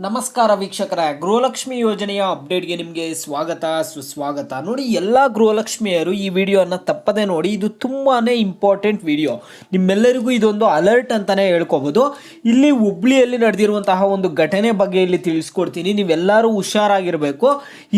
ನಮಸ್ಕಾರ ವೀಕ್ಷಕರ, ಗೃಹಲಕ್ಷ್ಮಿ ಯೋಜನೆಯ ಅಪ್ಡೇಟ್ಗೆ ನಿಮಗೆ ಸ್ವಾಗತ ಸುಸ್ವಾಗತ. ನೋಡಿ, ಎಲ್ಲ ಗೃಹಲಕ್ಷ್ಮಿಯರು ಈ ವಿಡಿಯೋನ ತಪ್ಪದೆ ನೋಡಿ. ಇದು ತುಂಬಾ ಇಂಪಾರ್ಟೆಂಟ್ ವಿಡಿಯೋ. ನಿಮ್ಮೆಲ್ಲರಿಗೂ ಇದೊಂದು ಅಲರ್ಟ್ ಅಂತಾನೆ ಹೇಳ್ಕೋಬಹುದು. ಇಲ್ಲಿ ಹುಬ್ಳಿಯಲ್ಲಿ ನಡೆದಿರುವಂತಹ ಒಂದು ಘಟನೆ ಬಗ್ಗೆ ಇಲ್ಲಿ ತಿಳಿಸ್ಕೊಡ್ತೀನಿ. ನೀವೆಲ್ಲರೂ ಹುಷಾರಾಗಿರಬೇಕು.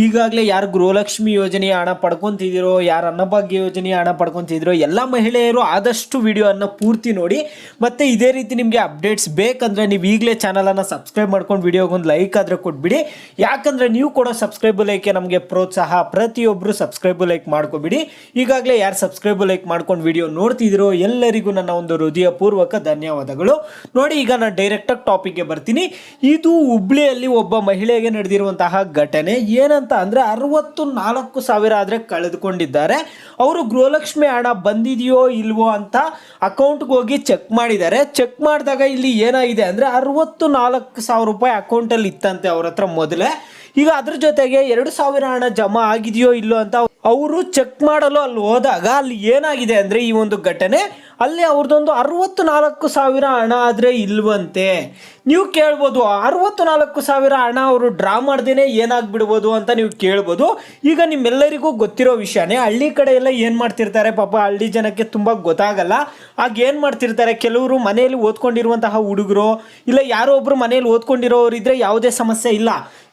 ಈಗಾಗಲೇ ಯಾರು ಗೃಹಲಕ್ಷ್ಮಿ ಯೋಜನೆಯ ಹಣ ಪಡ್ಕೊಂತಿದ್ದೀರೋ, ಯಾರು ಅನ್ನಭಾಗ್ಯ ಯೋಜನೆಯ ಹಣ ಪಡ್ಕೊಂತಿದ್ದೀರೋ, ಎಲ್ಲ ಮಹಿಳೆಯರು ಆದಷ್ಟು ವಿಡಿಯೋನ ಪೂರ್ತಿ ನೋಡಿ. ಮತ್ತೆ ಇದೇ ರೀತಿ ನಿಮಗೆ ಅಪ್ಡೇಟ್ಸ್ ಬೇಕಂದ್ರೆ ನೀವು ಈಗಲೇ ಚಾನಲನ್ನು ಸಬ್ಸ್ಕ್ರೈಬ್ ಮಾಡ್ಕೊಂಡು ವಿಡಿಯೋ ಒಂದು ಲೈಕ್ ಆದ್ರೆ ಕೊಟ್ಬಿಡಿ. ಯಾಕಂದ್ರೆ ನೀವು ಕೊಡೋ ಸಬ್ಸ್ಕ್ರೈಬ್ ಲೈಕ್ ನಮಗೆ ಪ್ರೋತ್ಸಾಹ. ಪ್ರತಿಯೊಬ್ಬರು ಸಬ್ಸ್ಕ್ರೈಬ್ ಲೈಕ್ ಮಾಡ್ಕೊಬಿಡಿ. ಈಗಾಗಲೇ ಯಾರು ಸಬ್ಸ್ಕ್ರೈಬ್ ಲೈಕ್ ಮಾಡ್ಕೊಂಡು ವಿಡಿಯೋ ನೋಡ್ತಿದ್ದೀರೋ ಎಲ್ಲರಿಗೂ ನನ್ನ ಒಂದು ಹೃದಯಪೂರ್ವಕ ಧನ್ಯವಾದಗಳು. ನೋಡಿ, ಈಗ ನಾನು ಡೈರೆಕ್ಟ್ ಆಗಿ ಟಾಪಿಕ್ಗೆ ಬರ್ತೀನಿ. ಇದು ಹುಬ್ಳಿಯಲ್ಲಿ ಒಬ್ಬ ಮಹಿಳೆಗೆ ನಡೆದಿರುವಂತಹ ಘಟನೆ. ಏನಂತ ಅಂದ್ರೆ 64,000 ಆದ್ರೆ ಕಳೆದುಕೊಂಡಿದ್ದಾರೆ. ಅವರು ಗೃಹಲಕ್ಷ್ಮಿ ಹಣ ಬಂದಿದೆಯೋ ಇಲ್ವೋ ಅಂತ ಅಕೌಂಟ್ಗೆ ಹೋಗಿ ಚೆಕ್ ಮಾಡಿದ್ದಾರೆ. ಚೆಕ್ ಮಾಡಿದಾಗ ಇಲ್ಲಿ ಏನಾಗಿದೆ ಅಂದ್ರೆ 64,000 ರೂಪಾಯಿ ಅಕೌಂಟಲ್ಲಿ ಇತ್ತಂತೆ ಅವ್ರ ಹತ್ರ ಮೊದಲೇ. ಈಗ ಅದ್ರ ಜೊತೆಗೆ 2,000 ಹಣ ಜಮಾ ಆಗಿದೆಯೋ ಇಲ್ಲೋ ಅಂತ ಅವರು ಚೆಕ್ ಮಾಡಲು ಅಲ್ಲಿ ಹೋದಾಗ ಅಲ್ಲಿ ಏನಾಗಿದೆ ಅಂದ್ರೆ ಈ ಒಂದು ಘಟನೆ, ಅಲ್ಲಿ ಅವ್ರದ್ದೊಂದು 64,000 ಹಣ ಆದ್ರೆ ಇಲ್ವಂತೆ. ನೀವು ಕೇಳ್ಬೋದು, 64,000 ಹಣ ಅವರು ಡ್ರಾ ಮಾಡ್ದೇನೆ ಏನಾಗ್ಬಿಡ್ಬೋದು ಅಂತ ನೀವು ಕೇಳ್ಬೋದು. ಈಗ ನಿಮ್ಮೆಲ್ಲರಿಗೂ ಗೊತ್ತಿರೋ ವಿಷಯನೇ. ಹಳ್ಳಿ ಕಡೆ ಎಲ್ಲ ಏನು ಮಾಡ್ತಿರ್ತಾರೆ, ಪಾಪ ಹಳ್ಳಿ ಜನಕ್ಕೆ ತುಂಬ ಗೊತ್ತಾಗಲ್ಲ. ಆಗ ಏನು ಮಾಡ್ತಿರ್ತಾರೆ, ಕೆಲವರು ಮನೆಯಲ್ಲಿ ಓದ್ಕೊಂಡಿರುವಂತಹ ಹುಡುಗರು ಇಲ್ಲ ಯಾರೋ ಒಬ್ರು ಮನೆಯಲ್ಲಿ ಓದ್ಕೊಂಡಿರೋರು ಇದ್ರೆ ಯಾವುದೇ ಸಮಸ್ಯೆ ಇಲ್ಲ.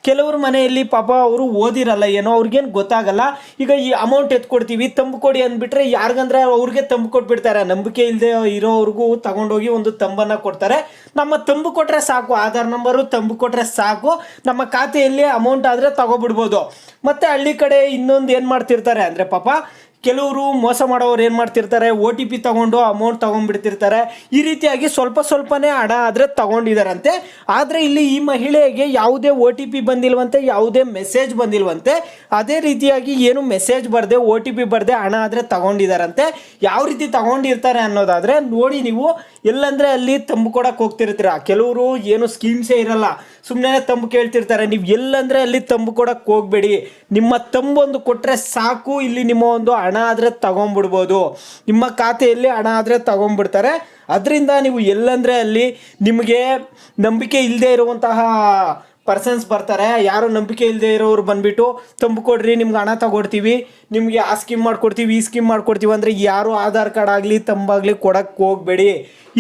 ಕೆಲವರು ಮನೆಯಲ್ಲಿ ಪಾಪ ಅವರು ಓದಿರಲ್ಲ, ಏನೋ ಅವ್ರಿಗೇನು ಗೊತ್ತಾಗಲ್ಲ. ಈಗ ಈ ಅಮೌಂಟ್ ಎತ್ಕೊಡ್ತೀವಿ ತಂಬು ಕೊಡಿ ಅಂದ್ಬಿಟ್ರೆ ಯಾರಿಗಂದ್ರೆ ಅವ್ರಿಗೆ ತಂಬು ಕೊಟ್ಬಿಡ್ತಾರೆ. ನಂಬಿಕೆ ಇಲ್ಲದೆ ಇರೋವ್ರಿಗೂ ತಗೊಂಡೋಗಿ ಒಂದು ತಂಬನ್ನು ಕೊಡ್ತಾರೆ. ನಮ್ಮ ತಂಬು ಕೊಟ್ಟರೆ ಸಾಕು, ಆಧಾರ್ ನಂಬರು ತಂಬು ಕೊಟ್ಟರೆ ಸಾಕು, ನಮ್ಮ ಖಾತೆಯಲ್ಲಿ ಅಮೌಂಟ್ ಆದರೆ ತಗೊಬಿಡ್ಬೋದು. ಮತ್ತು ಹಳ್ಳಿ ಕಡೆ ಇನ್ನೊಂದು ಏನು ಮಾಡ್ತಿರ್ತಾರೆ ಅಂದರೆ, ಪಾಪ ಕೆಲವರು ಮೋಸ ಮಾಡೋರು ಏನು ಮಾಡ್ತಿರ್ತಾರೆ, OTP ತಗೊಂಡು ಅಮೌಂಟ್ ತೊಗೊಂಡ್ಬಿಡ್ತಿರ್ತಾರೆ. ಈ ರೀತಿಯಾಗಿ ಸ್ವಲ್ಪನೇ ಹಣ ಆದರೆ ತಗೊಂಡಿದ್ದಾರಂತೆ. ಆದರೆ ಇಲ್ಲಿ ಈ ಮಹಿಳೆಗೆ ಯಾವುದೇ OTP ಬಂದಿಲ್ವಂತೆ, ಯಾವುದೇ ಮೆಸೇಜ್ ಬಂದಿಲ್ವಂತೆ. ಅದೇ ರೀತಿಯಾಗಿ ಏನು ಮೆಸೇಜ್ ಬರದೆ OTP ಬರದೆ ಹಣ ಆದರೆ ತಗೊಂಡಿದ್ದಾರಂತೆ. ಯಾವ ರೀತಿ ತಗೊಂಡಿರ್ತಾರೆ ಅನ್ನೋದಾದರೆ ನೋಡಿ, ನೀವು ಎಲ್ಲಂದರೆ ಅಲ್ಲಿ ತಂಬು ಕೊಡಕ್ಕೆ ಹೋಗ್ತಿರ್ತೀರ. ಕೆಲವರು ಏನು ಸ್ಕೀಮ್ಸೇ ಇರಲ್ಲ, ಸುಮ್ಮನೆ ತಂಬು ಕೇಳ್ತಿರ್ತಾರೆ. ನೀವು ಎಲ್ಲಂದರೆ ಅಲ್ಲಿ ತಂಬು ಕೊಡಕ್ಕೆ ಹೋಗಬೇಡಿ. ನಿಮ್ಮ ತಂಬೊಂದು ಕೊಟ್ಟರೆ ಸಾಕು, ಇಲ್ಲಿ ನಿಮ್ಮ ಒಂದು ಹಣ ಆದರೆ ತಗೊಂಡ್ಬಿಡ್ಬೋದು. ನಿಮ್ಮ ಖಾತೆಯಲ್ಲಿ ಹಣ ಆದರೆ ತಗೊಂಡ್ಬಿಡ್ತಾರೆ. ಅದರಿಂದ ನೀವು ಎಲ್ಲಂದರೆ ಅಲ್ಲಿ ನಿಮಗೆ ನಂಬಿಕೆ ಇಲ್ಲದೆ ಇರುವಂತಹ ಪರ್ಸನ್ಸ್ ಬರ್ತಾರೆ. ಯಾರು ನಂಬಿಕೆ ಇಲ್ಲದೆ ಇರೋರು ಬಂದುಬಿಟ್ಟು ತಂಬು ಕೊಡ್ರಿ, ನಿಮ್ಗೆ ಹಣ ತಗೊಡ್ತೀವಿ, ನಿಮಗೆ ಆ ಸ್ಕೀಮ್ ಮಾಡ್ಕೊಡ್ತೀವಿ, ಈ ಸ್ಕೀಮ್ ಮಾಡ್ಕೊಡ್ತೀವಿ ಅಂದರೆ ಯಾರು ಆಧಾರ್ ಕಾರ್ಡ್ ಆಗಲಿ ತಂಬಾಗಲಿ ಕೊಡಕ್ಕೆ ಹೋಗಬೇಡಿ.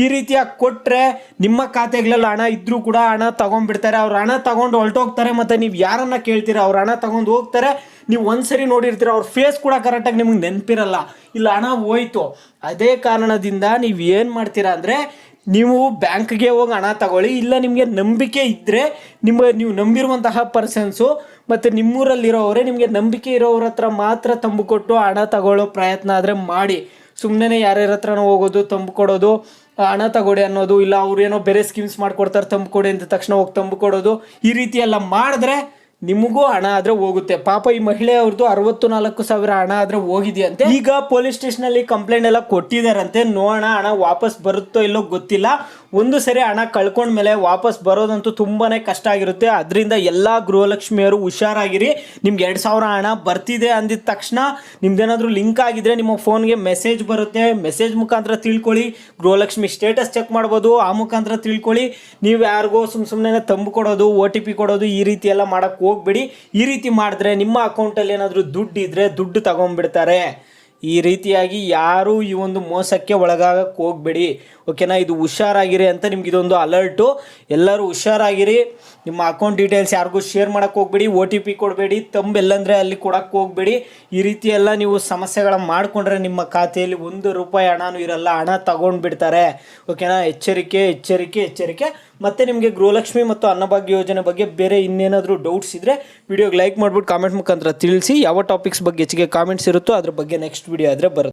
ಈ ರೀತಿಯಾಗಿ ಕೊಟ್ಟರೆ ನಿಮ್ಮ ಖಾತೆಗಳಲ್ಲಿ ಹಣ ಇದ್ದರೂ ಕೂಡ ಹಣ ತಗೊಂಡ್ಬಿಡ್ತಾರೆ. ಅವ್ರು ಹಣ ತಗೊಂಡು ಹೊರಟೋಗ್ತಾರೆ. ಮತ್ತು ನೀವು ಯಾರನ್ನು ಕೇಳ್ತೀರ ಅವ್ರು ಹಣ ತಗೊಂಡು ಹೋಗ್ತಾರೆ. ನೀವು ಒಂದ್ಸರಿ ನೋಡಿರ್ತೀರ, ಅವ್ರ ಫೇಸ್ ಕೂಡ ಕರೆಕ್ಟಾಗಿ ನಿಮಗೆ ನೆನಪಿರಲ್ಲ, ಇಲ್ಲ ಹಣ ಹೋಯ್ತು. ಅದೇ ಕಾರಣದಿಂದ ನೀವು ಏನು ಮಾಡ್ತೀರಾ ಅಂದರೆ, ನೀವು ಬ್ಯಾಂಕ್ಗೆ ಹೋಗಿ ಹಣ ತಗೊಳ್ಳಿ. ಇಲ್ಲ ನಿಮಗೆ ನಂಬಿಕೆ ಇದ್ದರೆ ನೀವು ನಂಬಿರುವಂತಹ ಪರ್ಸನ್ಸು ಮತ್ತು ನಿಮ್ಮೂರಲ್ಲಿರೋವರೇ, ನಿಮಗೆ ನಂಬಿಕೆ ಇರೋವ್ರ ಹತ್ರ ಮಾತ್ರ ತಂಬು ಕೊಟ್ಟು ಹಣ ತಗೊಳ್ಳೋ ಪ್ರಯತ್ನ ಆದರೆ ಮಾಡಿ. ಸುಮ್ಮನೆ ಯಾರ್ಯಾರ ಹತ್ರನೋ ಹೋಗೋದು, ತಂಬು ಕೊಡೋದು, ಹಣ ತಗೊಡಿ ಅನ್ನೋದು, ಇಲ್ಲ ಅವ್ರೇನೋ ಬೇರೆ ಸ್ಕೀಮ್ಸ್ ಮಾಡ್ಕೊಡ್ತಾರೆ ತಂಬು ಕೊಡಿ ಅಂತ ತಕ್ಷಣ ಹೋಗಿ ತಂಬು ಕೊಡೋದು, ಈ ರೀತಿ ಎಲ್ಲ ಮಾಡಿದ್ರೆ ನಿಮಗೂ ಹಣ ಆದರೆ ಹೋಗುತ್ತೆ. ಪಾಪ ಈ ಮಹಿಳೆ ಅವ್ರದ್ದು 64,000 ಹಣ ಆದರೆ ಹೋಗಿದೆಯಂತೆ. ಈಗ ಪೊಲೀಸ್ ಸ್ಟೇಷನಲ್ಲಿ ಕಂಪ್ಲೇಂಟ್ ಎಲ್ಲ ಕೊಟ್ಟಿದ್ದಾರಂತೆ. ನೋಡೋಣ ಹಣ ವಾಪಸ್ ಬರುತ್ತೋ ಇಲ್ಲೋ ಗೊತ್ತಿಲ್ಲ. ಒಂದು ಸರಿ ಹಣ ಕಳ್ಕೊಂಡ್ಮೇಲೆ ವಾಪಸ್ ಬರೋದಂತೂ ತುಂಬಾ ಕಷ್ಟ ಆಗಿರುತ್ತೆ. ಅದರಿಂದ ಎಲ್ಲ ಗೃಹಲಕ್ಷ್ಮಿಯರು ಹುಷಾರಾಗಿರಿ. ನಿಮ್ಗೆ 2,000 ಹಣ ಬರ್ತಿದೆ ಅಂದಿದ ತಕ್ಷಣ ನಿಮ್ದೇನಾದರೂ ಲಿಂಕ್ ಆಗಿದ್ರೆ ನಿಮ್ಮ ಫೋನ್ಗೆ ಮೆಸೇಜ್ ಬರುತ್ತೆ. ಮೆಸೇಜ್ ಮುಖಾಂತರ ತಿಳ್ಕೊಳ್ಳಿ. ಗೃಹಲಕ್ಷ್ಮಿ ಸ್ಟೇಟಸ್ ಚೆಕ್ ಮಾಡ್ಬೋದು, ಆ ಮುಖಾಂತರ ತಿಳ್ಕೊಳ್ಳಿ. ನೀವು ಯಾರಿಗೋ ಸುಮ್ಮನೆ ತಂಬು ಕೊಡೋದು, OTP ಕೊಡೋದು ಈ ರೀತಿ ಎಲ್ಲ ಮಾಡೋಕ್ಕೆ ಹೋಗ್ಬೇಡಿ. ಈ ರೀತಿ ಮಾಡಿದ್ರೆ ನಿಮ್ಮ ಅಕೌಂಟಲ್ಲಿ ಏನಾದರೂ ದುಡ್ಡು ಇದ್ದರೆ ದುಡ್ಡು ತಗೊಂಡ್ಬಿಡ್ತಾರೆ. ಈ ರೀತಿಯಾಗಿ ಯಾರು ಈ ಒಂದು ಮೋಸಕ್ಕೆ ಒಳಗಾಗಕ್ಕೆ ಹೋಗಬೇಡಿ, ಓಕೆನಾ. ಇದು ಹುಷಾರಾಗಿರಿ ಅಂತ ನಿಮ್ಗೆ ಇದೊಂದು ಅಲರ್ಟು. ಎಲ್ಲರೂ ಹುಷಾರಾಗಿರಿ. ನಿಮ್ಮ ಅಕೌಂಟ್ ಡೀಟೇಲ್ಸ್ ಯಾರಿಗೂ ಶೇರ್ ಮಾಡೋಕ್ಕೆ ಹೋಗಬೇಡಿ, OTP ಕೊಡಬೇಡಿ, ತಂಬೆಲ್ಲಂದರೆ ಅಲ್ಲಿ ಕೊಡೋಕ್ಕೆ ಹೋಗಬೇಡಿ. ಈ ರೀತಿ ಎಲ್ಲ ನೀವು ಸಮಸ್ಯೆಗಳನ್ನ ಮಾಡಿಕೊಂಡ್ರೆ ನಿಮ್ಮ ಖಾತೆಯಲ್ಲಿ ₹1 ಹಣನೂ ಇರಲ್ಲ, ಹಣ ತಗೊಂಡ್ಬಿಡ್ತಾರೆ, ಓಕೆನಾ. ಎಚ್ಚರಿಕೆ ಎಚ್ಚರಿಕೆ ಎಚ್ಚರಿಕೆ. ಮತ್ತು ನಿಮಗೆ ಗೃಹಲಕ್ಷ್ಮಿ ಮತ್ತು ಅನ್ನಭಾಗ್ಯ ಯೋಜನೆ ಬಗ್ಗೆ ಬೇರೆ ಇನ್ನೇನಾದರೂ ಡೌಟ್ಸ್ ಇದ್ದರೆ ವಿಡಿಯೋಗೆ ಲೈಕ್ ಮಾಡಿಬಿಟ್ಟು ಕಾಮೆಂಟ್ ಮುಖಾಂತರ ತಿಳಿಸಿ. ಯಾವ ಟಾಪಿಕ್ಸ್ ಬಗ್ಗೆ ಹೆಚ್ಚಿಗೆ ಕಾಮೆಂಟ್ಸ್ ಇರುತ್ತೋ ಅದ್ರ ಬಗ್ಗೆ ನೆಕ್ಸ್ಟ್ ವಿಡಿಯೋ ಆದರೆ ಬರುತ್ತೆ.